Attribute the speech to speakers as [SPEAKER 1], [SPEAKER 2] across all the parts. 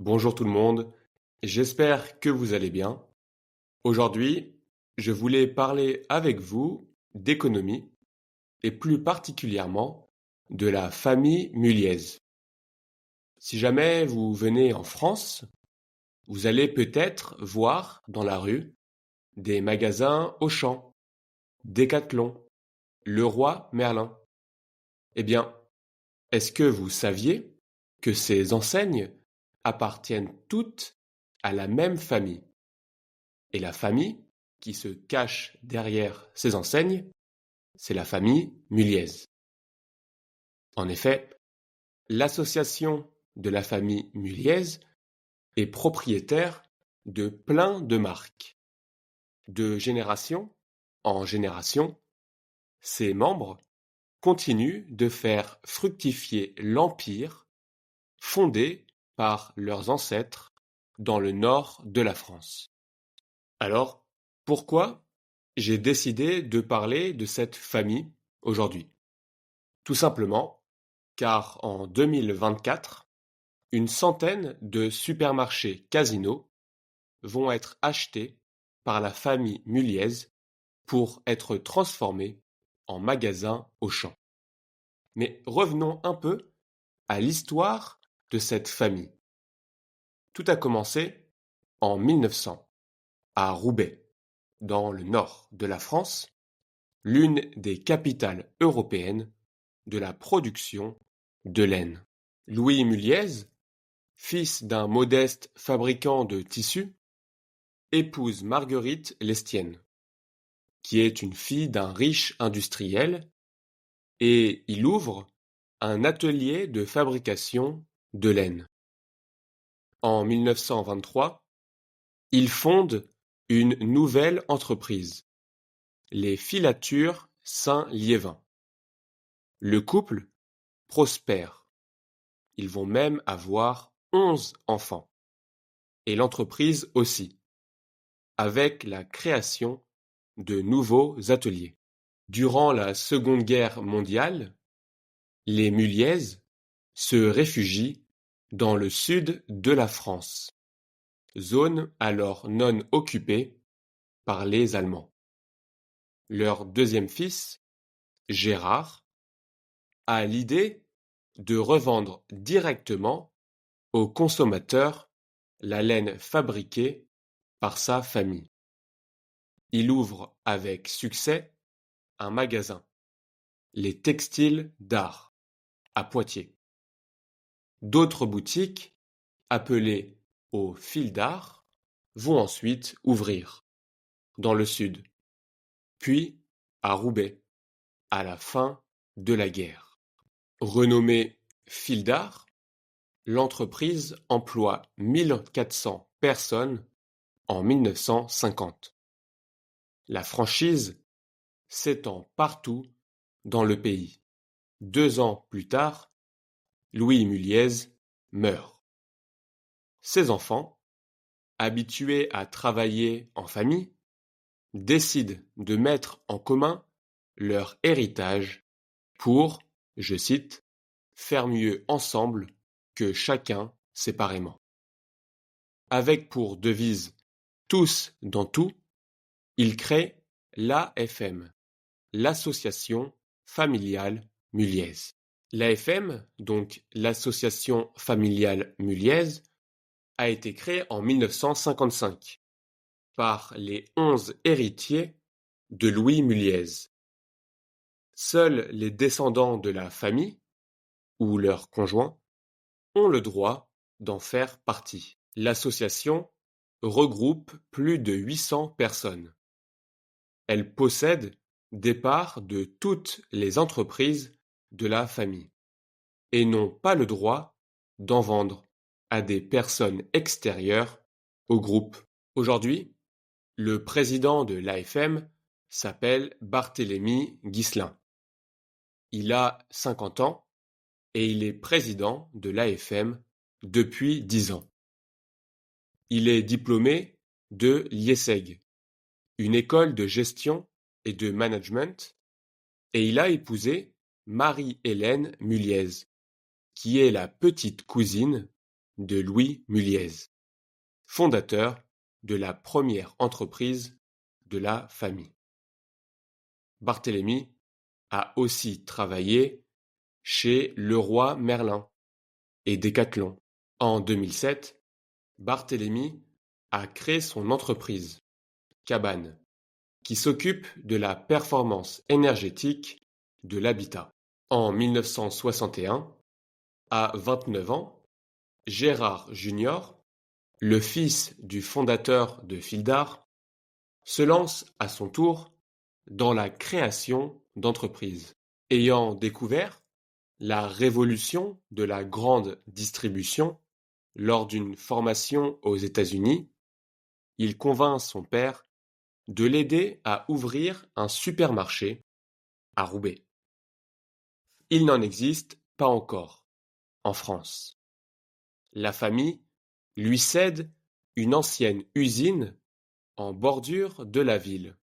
[SPEAKER 1] Bonjour tout le monde, j'espère que vous allez bien. Aujourd'hui, je voulais parler avec vous d'économie et plus particulièrement de la famille Muliez. Si jamais vous venez en France, vous allez peut-être voir dans la rue des magasins Auchan, Decathlon, Leroy Merlin. Eh bien, est-ce que vous saviez que ces enseignes appartiennent toutes à la même famille? Et la famille qui se cache derrière ces enseignes, c'est la famille Muliez. En effet, l'association de la famille Muliez est propriétaire de plein de marques. De génération en génération, ses membres continuent de faire fructifier l'empire fondé par leurs ancêtres dans le nord de la France. Alors, pourquoi j'ai décidé de parler de cette famille aujourd'hui? Tout simplement car en 2024, une centaine de supermarchés Casino vont être achetés par la famille Muliez pour être transformés en magasins Auchan. Mais revenons un peu à l'histoire de cette famille. Tout a commencé en 1900 à Roubaix, dans le nord de la France, l'une des capitales européennes de la production de laine. Louis Muliez, fils d'un modeste fabricant de tissus, épouse Marguerite Lestienne, qui est une fille d'un riche industriel, et il ouvre un atelier de fabrication de laine. En 1923, il fonde une nouvelle entreprise, les Filatures Saint-Liévin. Le couple prospère. Ils vont même avoir 11 enfants. Et l'entreprise aussi, avec la création de nouveaux ateliers. Durant la Seconde Guerre mondiale, les Muliez se réfugient dans le sud de la France, zone alors non occupée par les Allemands. Leur deuxième fils, Gérard, a l'idée de revendre directement aux consommateurs la laine fabriquée par sa famille. Il ouvre avec succès un magasin, les Textiles d'Art, à Poitiers. D'autres boutiques, appelées au Fil d'Art, vont ensuite ouvrir dans le sud, puis à Roubaix, à la fin de la guerre. Renommée Fil d'Art, l'entreprise emploie 1400 personnes en 1950. La franchise s'étend partout dans le pays. 2 ans plus tard, Louis Muliez meurt. Ses enfants, habitués à travailler en famille, décident de mettre en commun leur héritage pour, je cite, faire mieux ensemble que chacun séparément. Avec pour devise tous dans tout, ils créent l'AFM, l'Association familiale Muliez. L'AFM, donc l'Association familiale Muliez, a été créée en 1955 par les 11 héritiers de Louis Muliez. Seuls les descendants de la famille, ou leurs conjoints, ont le droit d'en faire partie. L'association regroupe plus de 800 personnes. Elle possède des parts de toutes les entreprises de la famille et n'ont pas le droit d'en vendre à des personnes extérieures au groupe. Aujourd'hui, le président de l'AFM s'appelle Barthélemy Ghislain. Il a 50 ans et il est président de l'AFM depuis 10 ans. Il est diplômé de l'IESEG, une école de gestion et de management, et il a épousé Marie-Hélène Muliez, qui est la petite cousine de Louis Muliez, fondateur de la première entreprise de la famille. Barthélemy a aussi travaillé chez Leroy Merlin et Decathlon. En 2007, Barthélemy a créé son entreprise, Cabane, qui s'occupe de la performance énergétique de l'habitat. En 1961, à 29 ans, Gérard Junior, le fils du fondateur de Fildar, se lance à son tour dans la création d'entreprises. Ayant découvert la révolution de la grande distribution lors d'une formation aux États-Unis, il convainc son père de l'aider à ouvrir un supermarché à Roubaix. Il n'en existe pas encore en France. La famille lui cède une ancienne usine en bordure de la ville,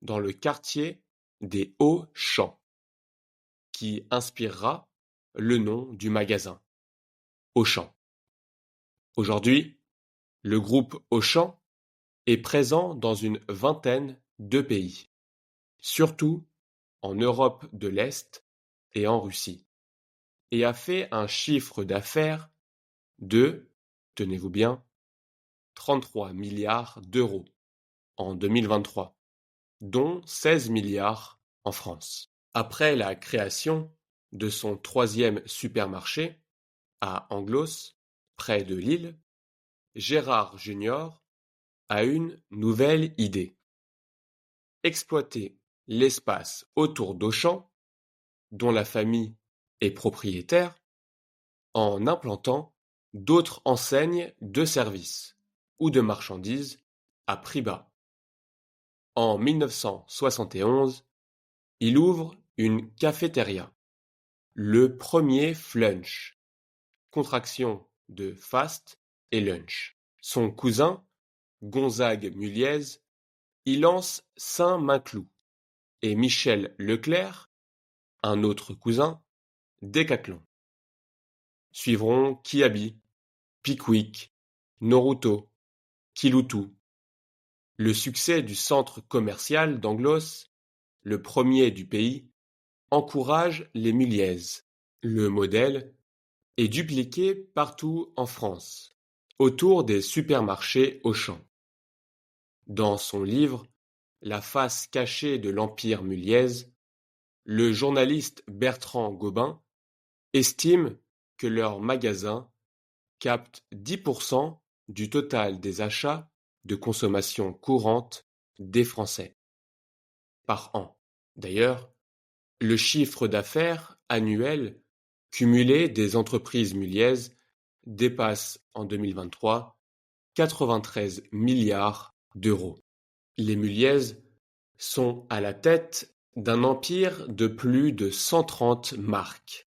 [SPEAKER 1] dans le quartier des Hauts-Champs, qui inspirera le nom du magasin, Auchan. Aujourd'hui, le groupe Auchan est présent dans une vingtaine de pays, surtout en Europe de l'Est et en Russie, et a fait un chiffre d'affaires de, tenez-vous bien, 33 milliards d'euros en 2023, dont 16 milliards en France. Après la création de son troisième supermarché à Anglos, près de Lille, Gérard Junior a une nouvelle idée. Exploiter l'espace autour d'Auchan, dont la famille est propriétaire, en implantant d'autres enseignes de services ou de marchandises à prix bas. En 1971, il ouvre une cafétéria, le premier Flunch, contraction de fast et lunch. Son cousin, Gonzague Muliez, y lance Saint-Maclou et Michel Leclerc, un autre cousin, Decathlon. Suivront Kiabi, Pickwick, Noruto, Kiloutou. Le succès du centre commercial d'Anglos, le premier du pays, encourage les Muliez. Le modèle est dupliqué partout en France, autour des supermarchés Auchan. Dans son livre La face cachée de l'Empire Muliez, le journaliste Bertrand Gobin estime que leur magasin capte 10% du total des achats de consommation courante des Français par an. D'ailleurs, le chiffre d'affaires annuel cumulé des entreprises Muliez dépasse en 2023 93 milliards d'euros. Les Muliez sont à la tête d'un empire de plus de 130 marques,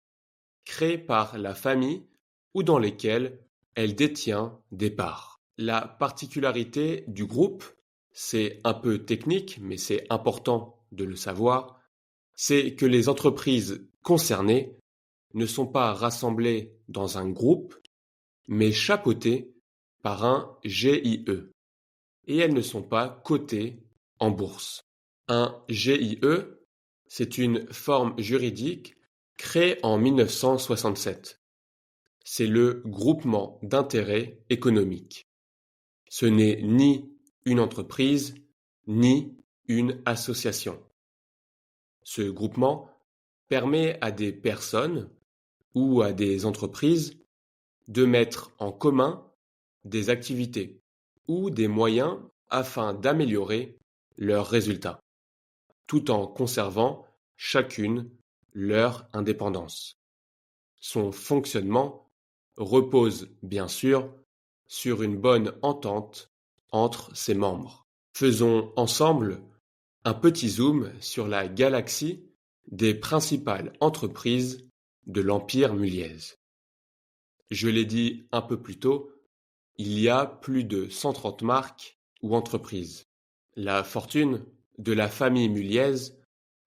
[SPEAKER 1] créées par la famille ou dans lesquelles elle détient des parts. La particularité du groupe, c'est un peu technique, mais c'est important de le savoir, c'est que les entreprises concernées ne sont pas rassemblées dans un groupe, mais chapeautées par un GIE, et elles ne sont pas cotées en bourse. Un GIE, c'est une forme juridique créée en 1967. C'est le groupement d'intérêt économique. Ce n'est ni une entreprise, ni une association. Ce groupement permet à des personnes ou à des entreprises de mettre en commun des activités ou des moyens afin d'améliorer leurs résultats, tout en conservant chacune leur indépendance. Son fonctionnement repose bien sûr sur une bonne entente entre ses membres. Faisons ensemble un petit zoom sur la galaxie des principales entreprises de l'Empire Muliez. Je l'ai dit un peu plus tôt, il y a plus de 130 marques ou entreprises. La fortune de la famille Muliez,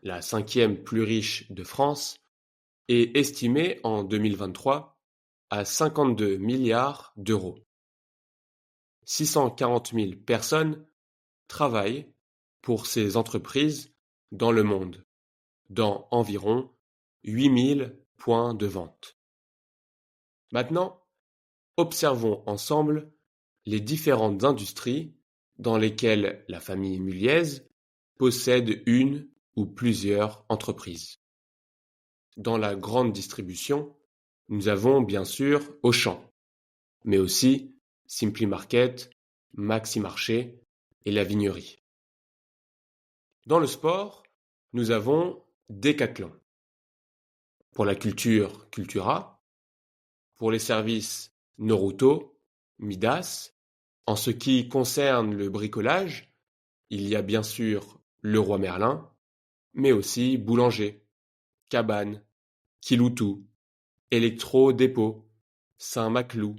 [SPEAKER 1] la cinquième plus riche de France, est estimée en 2023 à 52 milliards d'euros. 640 000 personnes travaillent pour ces entreprises dans le monde, dans environ 8 000 points de vente. Maintenant, observons ensemble les différentes industries dans lesquelles la famille Muliez possède une ou plusieurs entreprises. Dans la grande distribution, nous avons bien sûr Auchan, mais aussi Simply Market, Maxi Marché et La Vignerie. Dans le sport, nous avons Decathlon. Pour la culture, Cultura. Pour les services, Noruto, Midas. En ce qui concerne le bricolage, il y a bien sûr Leroy Merlin, mais aussi Boulanger, Cabane, Kiloutou, Electro Dépôt, Saint-Maclou,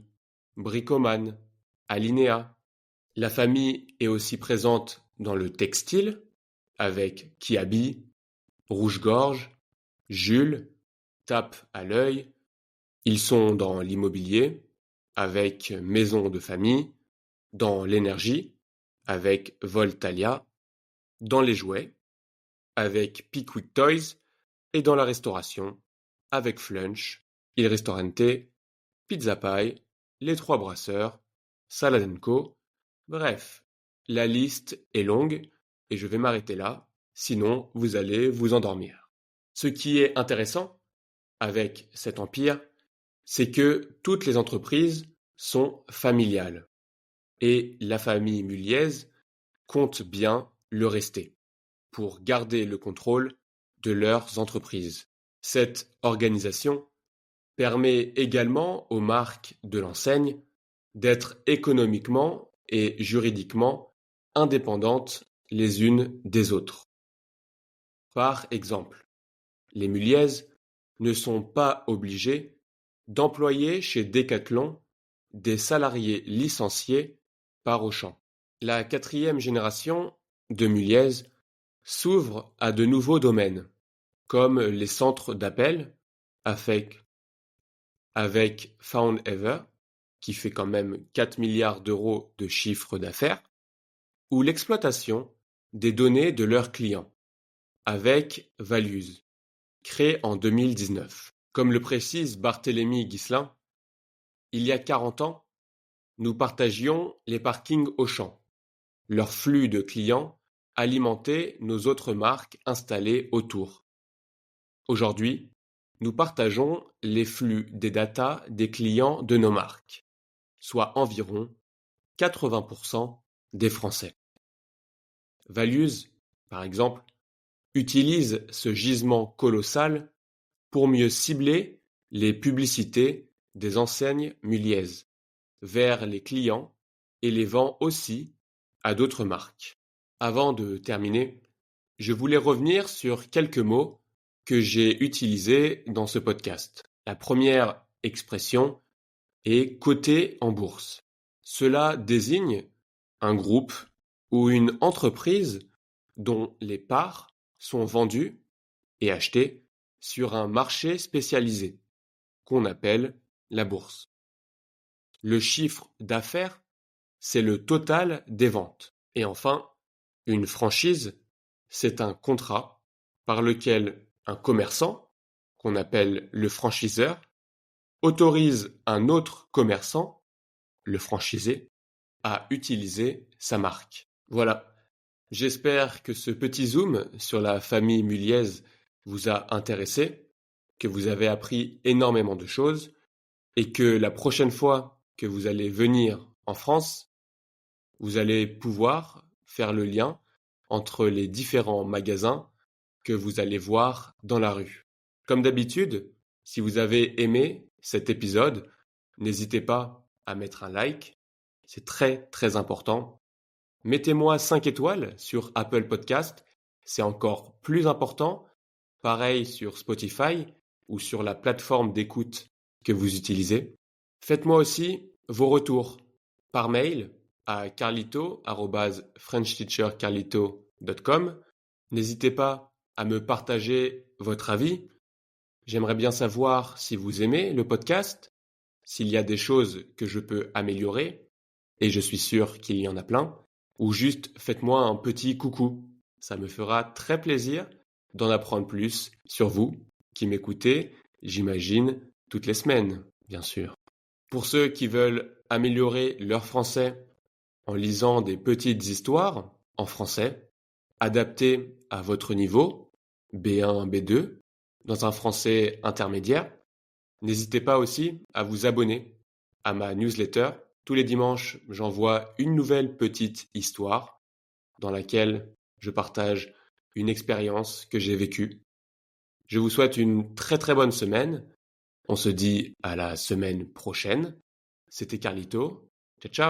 [SPEAKER 1] Bricoman, Alinéa. La famille est aussi présente dans le textile, avec Kiabi, Rouge-Gorge, Jules, Tape à l'œil. Ils sont dans l'immobilier, avec Maison de famille, dans l'énergie, avec Voltalia, dans les jouets, avec Pickwick Toys, et dans la restauration, avec Flunch, Il Ristorante, Pizza Pie, Les Trois Brasseurs, Salad & Co. Bref, la liste est longue et je vais m'arrêter là, sinon vous allez vous endormir. Ce qui est intéressant avec cet empire, c'est que toutes les entreprises sont familiales et la famille Muliez compte bien le rester pour garder le contrôle de leurs entreprises. Cette organisation permet également aux marques de l'enseigne d'être économiquement et juridiquement indépendantes les unes des autres. Par exemple, les Muliez ne sont pas obligés d'employer chez Decathlon des salariés licenciés par Auchan. La quatrième génération de Muliez s'ouvre à de nouveaux domaines, comme les centres d'appel avec Foundever, qui fait quand même 4 milliards d'euros de chiffre d'affaires, ou l'exploitation des données de leurs clients, avec Values, créé en 2019. Comme le précise Barthélemy Ghislain, il y a 40 ans, nous partagions les parkings Auchan. Leur flux de clients alimentait nos autres marques installées autour. Aujourd'hui, nous partageons les flux des datas des clients de nos marques, soit environ 80% des Français. Values, par exemple, utilise ce gisement colossal pour mieux cibler les publicités des enseignes Muliez vers les clients et les vend aussi à d'autres marques. Avant de terminer, je voulais revenir sur quelques mots que j'ai utilisés dans ce podcast. La première expression est coté en bourse. Cela désigne un groupe ou une entreprise dont les parts sont vendues et achetées sur un marché spécialisé, qu'on appelle la bourse. Le chiffre d'affaires, c'est le total des ventes. Et enfin, une franchise, c'est un contrat par lequel un commerçant, qu'on appelle le franchiseur, autorise un autre commerçant, le franchisé, à utiliser sa marque. Voilà. J'espère que ce petit zoom sur la famille Muliez vous a intéressé, que vous avez appris énormément de choses et que la prochaine fois que vous allez venir en France, vous allez pouvoir faire le lien entre les différents magasins que vous allez voir dans la rue. Comme d'habitude, si vous avez aimé cet épisode, n'hésitez pas à mettre un like, c'est très très important. Mettez-moi 5 étoiles sur Apple Podcast, c'est encore plus important. Pareil sur Spotify ou sur la plateforme d'écoute que vous utilisez. Faites-moi aussi vos retours par mail à carlito@frenchteachercarlito.com. N'hésitez pas à me partager votre avis. J'aimerais bien savoir si vous aimez le podcast, s'il y a des choses que je peux améliorer, et je suis sûr qu'il y en a plein, ou juste faites-moi un petit coucou. Ça me fera très plaisir d'en apprendre plus sur vous qui m'écoutez, j'imagine, toutes les semaines, bien sûr. Pour ceux qui veulent améliorer leur français en lisant des petites histoires en français, adaptées à votre niveau, B1, B2, dans un français intermédiaire, n'hésitez pas aussi à vous abonner à ma newsletter. Tous les dimanches, j'envoie une nouvelle petite histoire dans laquelle je partage une expérience que j'ai vécue. Je vous souhaite une très très bonne semaine. On se dit à la semaine prochaine. C'était Carlito. Ciao ciao.